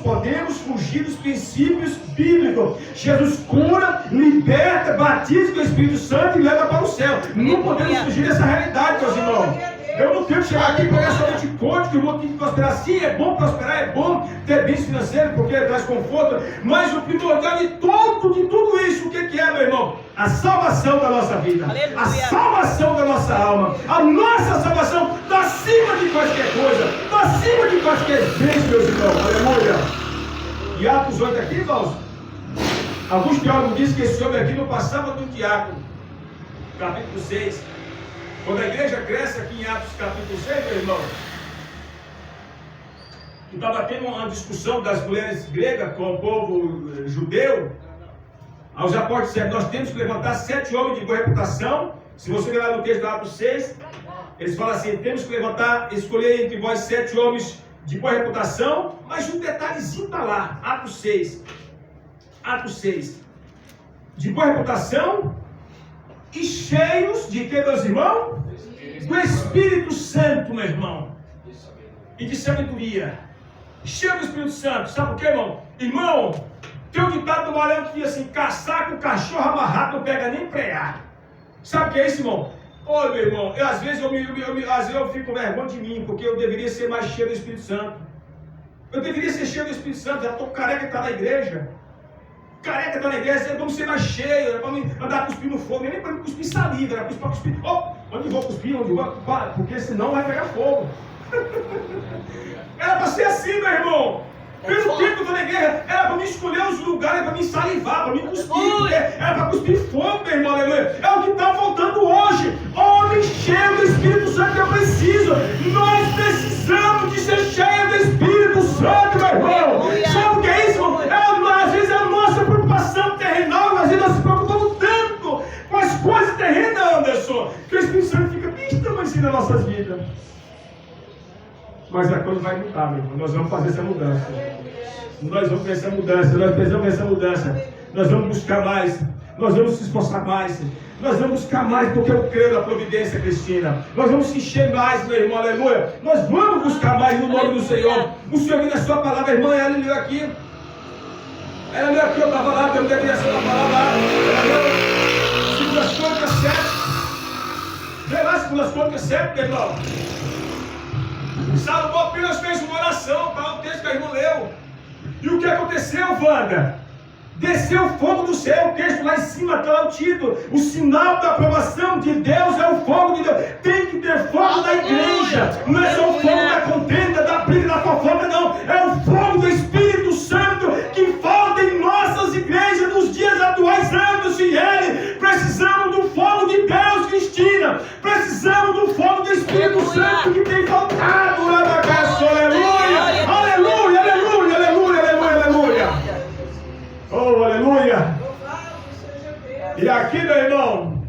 fugir dos princípios bíblicos. Jesus cura, liberta, batiza com o Espírito Santo e leva para o céu. Não podemos fugir dessa realidade, meus irmãos. Eu não tenho que chegar aqui e pregar somente contra, que o mundo tem que prosperar. Sim, é bom prosperar, é bom ter bens financeiros, porque ele traz conforto. Mas o primordial de tudo isso, o que é, meu irmão? A salvação da nossa vida. Aleluia. A salvação da nossa alma. A nossa salvação está acima de qualquer coisa. Está acima de qualquer bens, meus irmãos. Aleluia. E Atos 8 aqui, irmãos. Alguns teólogos dizem que esse homem aqui não passava do diácono. Capítulo 6. Quando a igreja cresce aqui em Atos capítulo 6, meu irmão, que estava tendo uma discussão das mulheres gregas com o povo judeu, aos apóstolos disseram: nós temos que levantar 7 homens de boa reputação. Se você ver lá no texto de Atos 6, eles falam assim: temos que levantar, escolher entre vós 7 homens de boa reputação, mas um detalhezinho está lá, Atos 6. Atos 6. De boa reputação e cheios de que, meus irmãos? Do Espírito Santo, meu irmão. E de sabedoria. Cheio do Espírito Santo. Sabe por quê, irmão? Irmão, tem um ditado do Maranhão que diz assim: caçar com cachorro amarrado não pega nem prear. Sabe o que é isso, irmão? Ô, meu irmão, às vezes eu fico com vergonha de mim, porque eu deveria ser mais cheio do Espírito Santo. Eu deveria ser cheio do Espírito Santo. Já estou careca que está na igreja. Careca está na igreja, vamos ser mais cheio, era para me andar cuspindo fogo, nem para me cuspir saliva, era para cuspir. Onde vou cuspir? Onde vou? Porque senão vai pegar fogo. Era para ser assim, meu irmão. Pelo tempo que eu estou na igreja, era para me escolher os lugares, para me salivar, para me cuspir. Era para cuspir fogo, meu irmão, aleluia. É o que está faltando hoje. Homem cheio do Espírito Santo que eu preciso. Nós precisamos de ser cheio do Espírito Santo, meu irmão. Sabe o que é isso, irmão? Às vezes é a nossa preocupação terrenal, às vezes nós nos preocupamos tanto com as coisas terrenas, Anderson, que o Espírito Santo fica bem tamanho nas nossas vidas. Mas a coisa vai mudar, meu irmão. Nós vamos fazer essa mudança. Nós vamos fazer essa mudança. Nós precisamos dessa mudança. Nós vamos buscar mais. Nós vamos se esforçar mais. Nós vamos buscar mais, porque eu creio na providência, Cristina. Nós vamos se encher mais, meu irmão, aleluia. Nós vamos buscar mais no nome do Senhor. O Senhor viu na sua palavra, irmã, ela leu aqui. Ela leu aqui, eu estava lá, eu deveria ser uma palavra lá. Ela leu 2 Crônicas 7. Vê lá 2 Crônicas 7, meu irmão. Salomão apenas fez uma oração, para o texto que a irmã leu. E o que aconteceu, Wanda? Desceu fogo do céu, o texto lá em cima está lá o título. O sinal da aprovação de Deus é o fogo de Deus. Tem que ter fogo da igreja. Não é só o fogo da contenda, da briga, da fofoca, não. É o fogo do Espírito Santo que falta em nossas igrejas nos dias atuais, anos e ele. Precisamos do fogo de Deus, Cristina. Precisamos do fogo do Espírito Santo que tem faltado lá na casa. Aleluia, aleluia, aleluia, aleluia, aleluia, aleluia. Oh, aleluia! E aqui, meu irmão,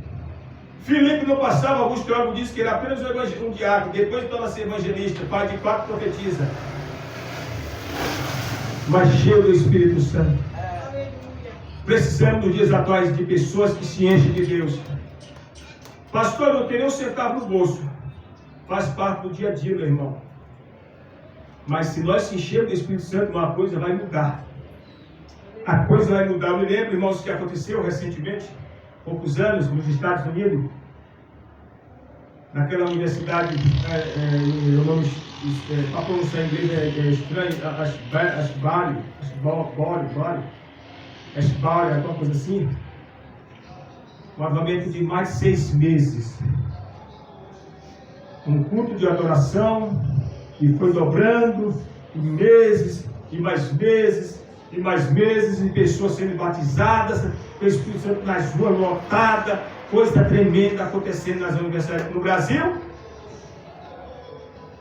Filipe não passava, Augusto Teólogo disse que ele era apenas um diácono, depois torna ser evangelista, pai de 4 profetiza. Mas cheio do Espírito Santo. Precisamos nos dias atuais de pessoas que se enchem de Deus. Pastor, não tem nem um centavo no bolso. Faz parte do dia a dia, meu irmão. Mas se nós se enchermos do Espírito Santo, uma coisa vai mudar. A coisa vai mudar. Eu me lembro, irmãos, que aconteceu recentemente, poucos anos, nos Estados Unidos, naquela universidade, o nome para pronunciar em inglês é estranho, Ashbury, alguma coisa assim. Um avamento de mais 6 meses. Um culto de adoração, e foi dobrando, e meses, e mais meses, e mais meses, e pessoas sendo batizadas, com o Espírito Santo nas ruas lotadas, coisa tremenda acontecendo nas universidades no Brasil.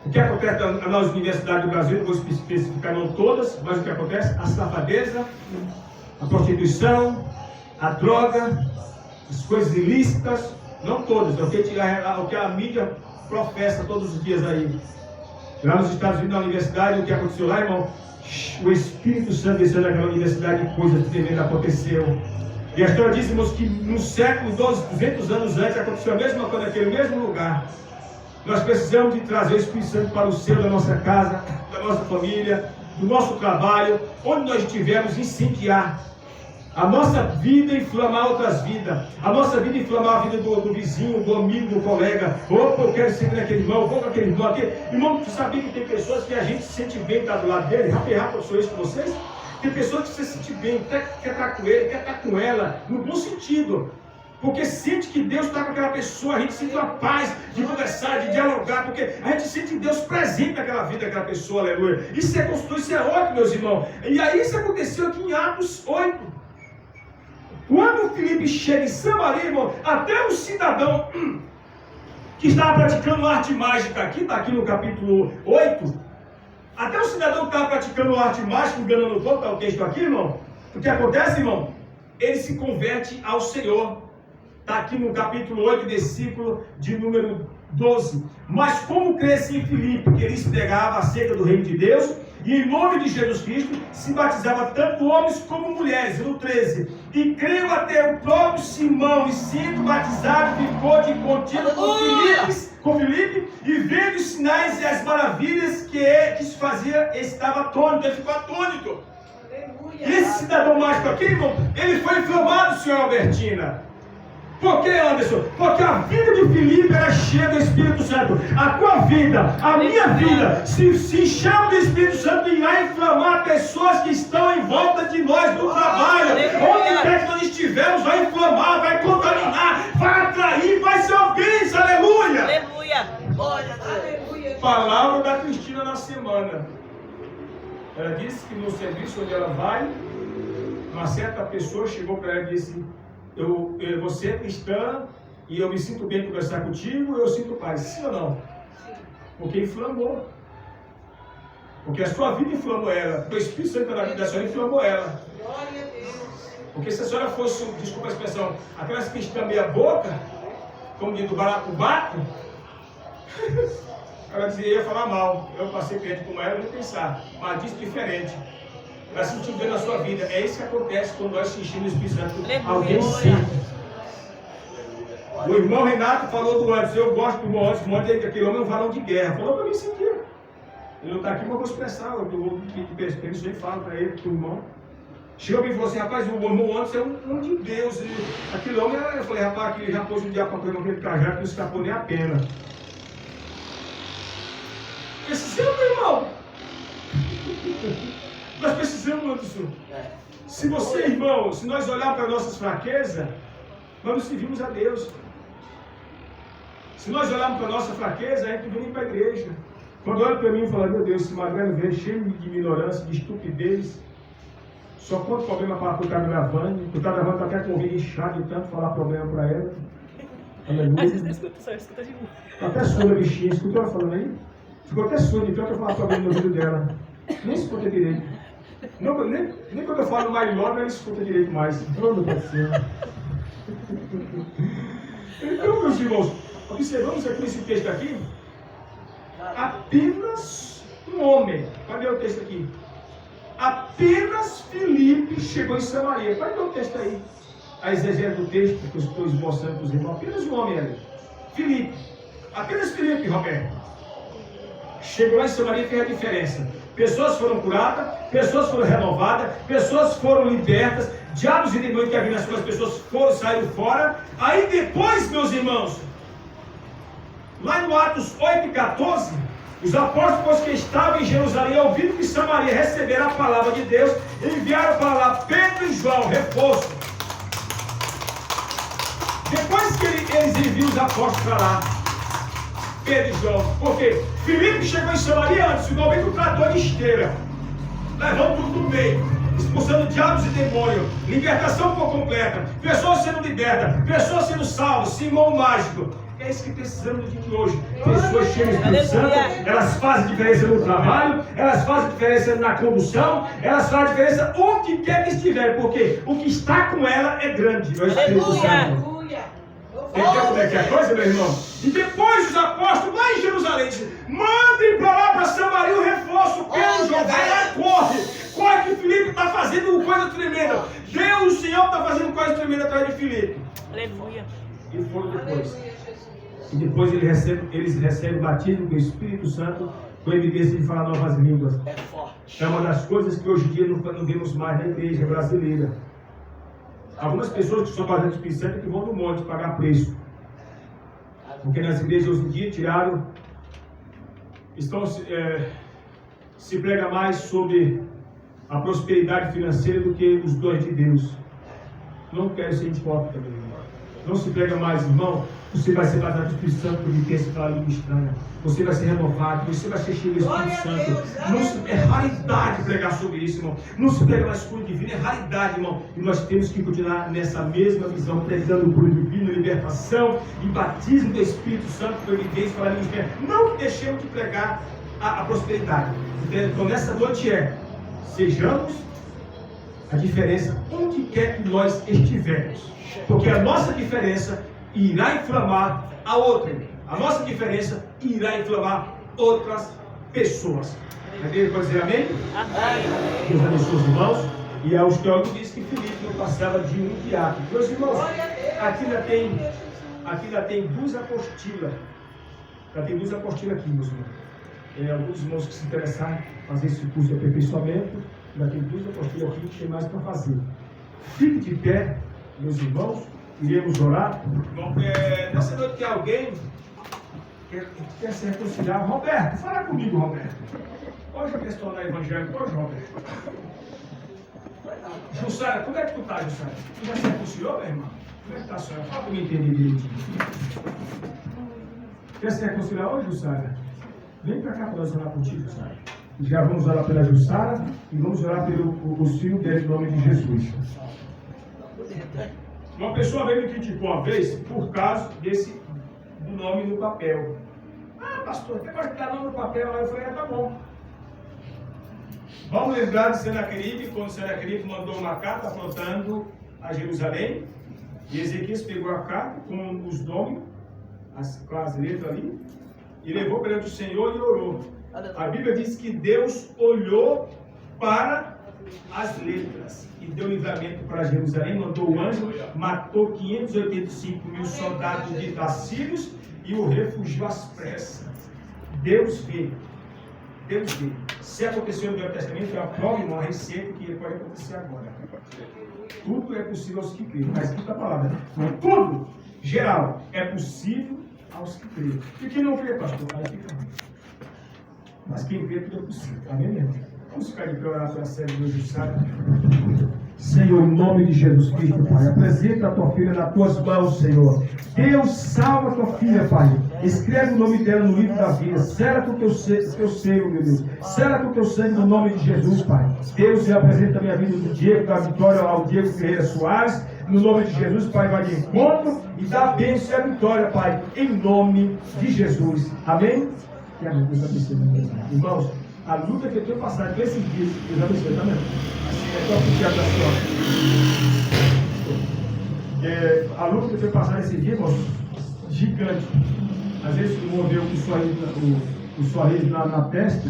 O que acontece nas universidades do Brasil, não vou especificar não todas, mas o que acontece? A safadeza, a prostituição, a droga, as coisas ilícitas, não todas, é o que a mídia professa todos os dias aí. Lá nos Estados Unidos, na universidade, o que aconteceu lá, irmão? O Espírito Santo desceu naquela universidade e coisa tremenda aconteceu. E a história diz, irmãos, que no século 12, 200 anos antes, aconteceu a mesma coisa naquele mesmo lugar. Nós precisamos de trazer o Espírito Santo para o seio da nossa casa, da nossa família, do nosso trabalho, onde nós estivermos, incendiar a nossa vida, inflamar outras vidas, a nossa vida inflamar a vida do vizinho, do amigo, do colega. Opa, eu quero ser aquele irmão, vou com aquele irmão aqui. Irmão, tu sabia que tem pessoas que a gente se sente bem estar do lado dele? Rápido, eu sou isso com vocês? Tem pessoas que se sente bem, quer estar com ele, quer estar com ela, no bom sentido. Porque sente que Deus está com aquela pessoa, a gente sente uma paz de conversar, de dialogar, porque a gente sente Deus presente naquela vida daquela pessoa, aleluia. Isso é gostoso, isso é ótimo, meus irmãos. E aí isso aconteceu aqui em Atos 8. Quando Filipe chega em Samaria, irmão, até um cidadão que estava praticando arte mágica, está aqui no capítulo 8, até um cidadão que estava praticando arte mágica, enganando o povo, está o texto aqui, irmão. O que acontece, irmão? Ele se converte ao Senhor. Está aqui no capítulo 8, versículo de número 12. Mas como cresce em Filipe, que ele se pregava acerca do reino de Deus, e em nome de Jesus Cristo, se batizava tanto homens como mulheres, no 13. E creu até o próprio Simão, e sendo batizado, ficou de contínuo com Filipe, e vendo os sinais e as maravilhas que se fazia, estava atônito, ele ficou atônito. E esse cidadão mágico aqui, irmão, ele foi inflamado, senhor Albertina. Por que, Anderson? Porque a vida de Filipe era cheia do Espírito Santo. A tua vida, a minha vida, se chama do Espírito Santo e vai inflamar pessoas que estão em volta de nós no trabalho. Onde quer que nós estivermos, vai inflamar, vai contaminar, vai atrair, vai ser uma bênção. Aleluia! Aleluia! Aleluia! Palavra da Cristina na semana. Ela disse que no serviço onde ela vai, uma certa pessoa chegou para ela e disse: você é cristã e eu me sinto bem conversar contigo, eu sinto paz. Sim ou não? Porque inflamou. Porque a sua vida inflamou ela. Porque o Espírito Santo na vida da senhora inflamou ela. Glória a Deus. Porque se a senhora fosse, desculpa a expressão, aquelas cristãs meia boca, como diz o baracubaco, ela dizia, ia falar mal. Eu passei crente com ela, eu ia pensar. Mas disse diferente. Para sentir bem na sua vida. É isso que acontece quando nós se enchemos do Espírito Santo. Alguém sente. O irmão Renato falou do antes. Eu gosto do irmão antes. O irmão dele, aquele homem é um varão de guerra. Falou para mim esse dia. Ele não está aqui, mas eu vou expressar. Eu vou pedir permissão e falo para ele, para o irmão. Chegou e falou assim: rapaz, o irmão antes é um de Deus. Aquele homem, eu falei: rapaz, aquele já pôs o diabo para correr com aquele cajado que não escapou nem a pena. Precisamos, irmão. Nós precisamos precisamos, Anderson. Se você, irmão, se nós olharmos para nossas fraquezas, nós não servimos a Deus. Se nós olharmos para a nossa fraqueza, a gente vem para a igreja. Quando olha para mim e fala, meu Deus, esse magrelo veio cheio de ignorância, de estupidez. Só conta problema para o cara gravando. O cara gravando está até com o ouvido inchado de tanto falar problema para ela. Aleluia. Às vezes não escuta, só escuta de novo. Tá até surda, bichinha. Escutou ela falando aí? Ficou até surda, então eu falar problema no ouvido dela. Nem escuta direito. Não, nem quando eu falo mais logo, ela escuta direito mais. Vamos para cima. Então, meus irmãos, observamos aqui nesse texto aqui, apenas um homem. Cadê o texto aqui? Apenas Filipe chegou em Samaria. Cadê o texto aí? A exegese do texto que eu estou esboçando para os irmãos. Apenas um homem ali. Filipe. Apenas Filipe, Roberto. Chegou lá em Samaria e fez a diferença. Pessoas foram curadas, pessoas foram renovadas, pessoas foram libertas, diabos e demônios que haviam nas suas pessoas saíram fora. Aí depois, meus irmãos, lá no Atos 8:14, os apóstolos que estavam em Jerusalém, ouvindo que Samaria receberam a palavra de Deus, enviaram para lá Pedro e João, reforço. Depois que eles enviam os apóstolos para lá, Pedro e João, porque Filipe chegou em Samaria antes, o momento tratou de esteira, levando tudo do meio, expulsando diabos e demônios, libertação por completa, pessoas sendo libertas, pessoas sendo salvas, Simão mágico. É isso que precisamos no dia de hoje. Pessoas cheias do Espírito Santo, elas fazem diferença no trabalho, elas fazem diferença na condução, elas fazem diferença onde quer que estiver, porque o que está com ela é grande, é o Espírito Santo. Entendeu como é que é a coisa, meu irmão? E depois os apóstolos lá em Jerusalém dizem, mandem para lá para Samaria o reforço, Pedro, João, vai lá, corre que Filipe está fazendo coisa tremenda. Deus, o Senhor está fazendo coisa tremenda atrás de Filipe. Aleluia. E foram depois. E depois eles recebem o batismo do Espírito Santo com a evidência de falar novas línguas. É uma das coisas que hoje em dia não vemos mais na igreja brasileira. Algumas pessoas que são batizadas do Espírito Santo que vão no monte pagar preço. Porque nas igrejas hoje em dia se prega mais sobre a prosperidade financeira do que os dons de Deus. Não quero ser hipócrita, meu irmão. Não se prega mais, irmão. Você vai ser batizado do Espírito Santo por riqueza para a língua estranha. Você vai ser renovado, você vai ser cheio do Espírito Santo. É raridade pregar sobre isso, irmão. Não se prega mais cura divina, é raridade, irmão. E nós temos que continuar nessa mesma visão, pregando cura divina, libertação e batismo do Espírito Santo por evidência para a língua estranha. Não deixemos de pregar a prosperidade. Então, nessa noite sejamos a diferença onde quer que nós estivermos. Porque a nossa diferença irá inflamar a outra. A nossa diferença irá inflamar outras pessoas. Alguém pode dizer amém? Amém. Deus abençoe os irmãos. E os teólogos dizem que Filipe não passava de um diácono. Meus irmãos, aqui ainda tem duas apostilas. Já tem duas apostilas aqui, meus irmãos. Alguns irmãos que se interessarem em fazer esse curso de aperfeiçoamento, ainda tem duas apostilas aqui que tem mais para fazer. Fique de pé, meus irmãos, iremos orar. Nessa noite tem alguém que quer se reconciliar. Roberto, fala comigo, Roberto. Hoje eu quero se tornar evangélico. Hoje, Roberto. Jussara, como é que tu tá, Jussara? Tu já se reconciliou, meu irmão? Como é que tá a senhora? Fala para eu entender direitinho. Quer se reconciliar hoje, Jussara? Vem para cá para nós orar contigo, Jussara. Já vamos orar pela Jussara e vamos orar pelos filhos dele em nome de Jesus. Uma pessoa veio me criticou uma vez por causa do nome no papel. Ah, pastor, você pode dar nome no papel? Aí eu falei, tá bom. Vamos lembrar de Senaqueribe, quando Senaqueribe mandou uma carta apontando a Jerusalém. E Ezequias pegou a carta com os nomes, com as letras ali, e levou perante o Senhor e orou. A Bíblia diz que Deus olhou para as letras e deu livramento para Jerusalém, mandou o anjo, matou 585 mil soldados de assírios e o refugiou às pressas. Deus vê. Deus vê. Se aconteceu no Velho Testamento, é a prova, irmão, recente que pode acontecer agora. Tudo é possível aos que creem. Mas aqui está a palavra. Mas tudo, geral, é possível aos que creem. E quem não crê, pastor? Aí fica ruim. Mas quem crê, tudo é possível. Amém mesmo? Vamos ficar de pé orar pela série de hoje, sabe? Senhor, em nome de Jesus Cristo, Pai, apresenta a tua filha nas tuas mãos, Senhor. Deus, salva a tua filha, Pai. Escreve o nome dela no livro da vida. Sela com o teu seio, meu Deus. Sela com o teu sangue no nome de Jesus, Pai. Deus, eu apresento a minha vida do Diego, da Vitória ao Diego Ferreira Soares. No nome de Jesus, Pai, vai de encontro e dá a bênção e a vitória, Pai. Em nome de Jesus. Amém? Que a Deus abençoe, meu Deus. Irmãos, a luta que eu tenho passado nesses dias, Deus abençoe, tá vendo? Assim, é só puxar da sua. A luta que eu tenho passado nesses dias, irmãos, gigante. Às vezes tu moveu o sorriso na testa,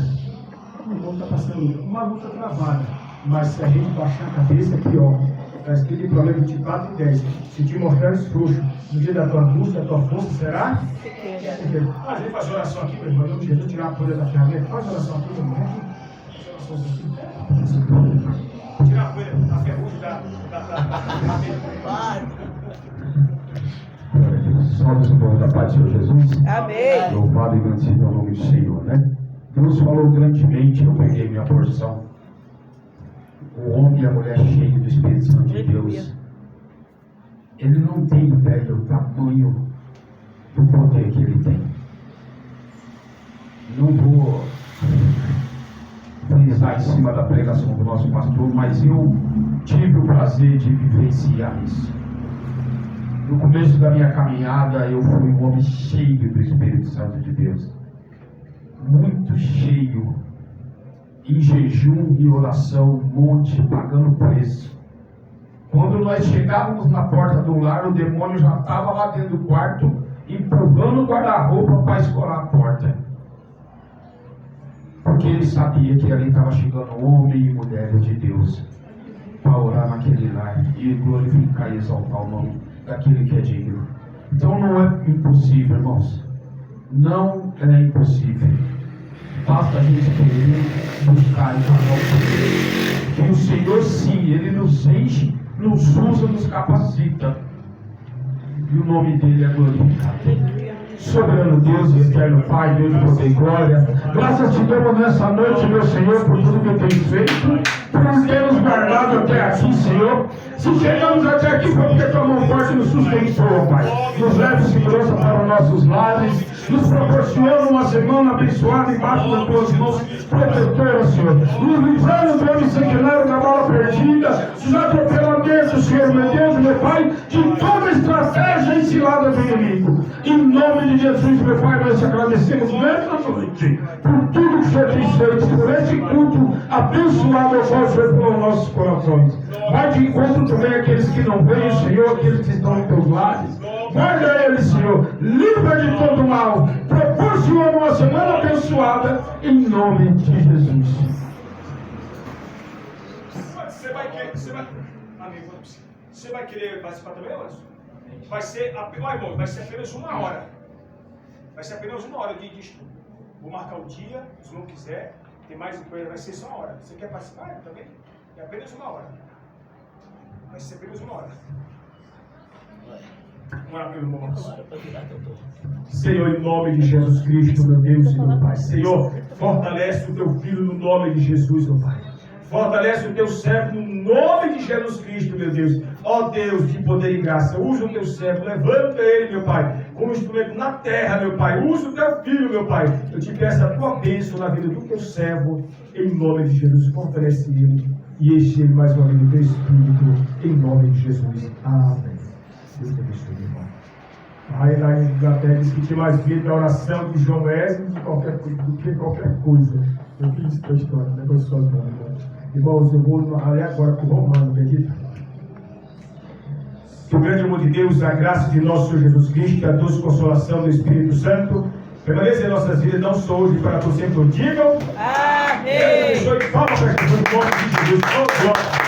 o irmão está passando uma luta travada. Mas se a gente baixar a cabeça, é pior. Está escrito em Provérbios 24 e 10. Se te mostrares frouxo no dia da tua angústia, a tua força será pequena. Às vezes faz oração aqui, meu irmão. Jesus tirar a poeira da ferramenta. Faz oração aqui, meu irmão. Tirar a poeira da ferrugem da ferramenta. Salve o povo da paz do Senhor Jesus. Amém. Louvado e agradecido ao nome do Senhor, né? Deus falou grandemente, eu peguei minha porção. O homem e a mulher cheios do Espírito Santo de Deus, ele não tem ideia do tamanho do poder que ele tem. Não vou frisar em cima da pregação do nosso pastor, mas eu tive o prazer de vivenciar isso. No começo da minha caminhada, eu fui um homem cheio do Espírito Santo de Deus. Muito cheio. Em jejum e oração, monte, pagando preço. Quando nós chegávamos na porta do lar, o demônio já estava lá dentro do quarto, empurrando o guarda-roupa para escorar a porta. Porque ele sabia que ali estava chegando homem e mulher de Deus para orar naquele lar e glorificar e exaltar o nome daquele que é digno. Então não é impossível, irmãos. Não é impossível. Basta a gente querer buscar e pagar o poder. Que o Senhor, sim, Ele nos enche, nos usa, nos capacita. E o nome dEle é glorificado. Soberano Deus e eterno Pai, Deus de poder e glória, graças te damos nessa noite, meu Senhor, por tudo que tens feito, por ter nos guardado até aqui, Senhor. Se chegamos até aqui foi porque tua mão forte nos sustentou, Pai. Nos leve segurança para os nossos lares, nos proporciona uma semana abençoada embaixo das tuas mãos protetoras, Senhor. Nos livrando do homem sanguinário da bala perdida, dos atropelamentos, Senhor, meu Deus, meu Pai, de toda estratégia ensinada do inimigo. Em nome de Jesus, meu Pai, nós te agradecemos nessa noite por tudo que o Senhor tem feito, por esse culto abençoado ao qual o Senhor pôs nossos corações. Vai de encontro também aqueles que não veem, Senhor, aqueles que estão em teus lares. Guarda eles, Senhor, livra de todo mal, proporciona uma semana abençoada, em nome de Jesus. Você vai querer participar também, Anderson? Vai ser apenas uma hora. Vai ser apenas uma hora de estudo. Vou marcar o dia, se não quiser, tem mais coisa, vai ser só uma hora. Você quer participar também? É apenas uma hora. Vai ser apenas uma hora. Vamos orar pelo irmão. Senhor, em nome de Jesus Cristo, meu Deus e meu Pai. Senhor, fortalece o teu filho no nome de Jesus, meu Pai. Fortalece o teu servo no nome de Jesus Cristo, meu Deus. Ó Deus de poder e graça, usa o teu servo, levanta ele, meu Pai, como instrumento na terra, meu Pai. Usa o teu filho, meu Pai. Eu te peço a tua bênção na vida do teu servo, em nome de Jesus. Fortalece ele e enche ele mais uma vez do teu Espírito, em nome de Jesus. Amém. Deus te abençoe, irmão. Aí na Inglaterra diz que tinha mais vida da oração de João Wesley do que qualquer coisa. Eu fiz isso para a história, não é para só não, irmão. Irmãos, eu vou ali agora para o Romano, acredita? Que o grande amor de Deus, a graça de nosso Senhor Jesus Cristo, a doce consolação do Espírito Santo, permaneça em nossas vidas, não só hoje, para por sempre. Digam. Amém. Deus abençoe. Palmas para Jesus, em nome de Jesus.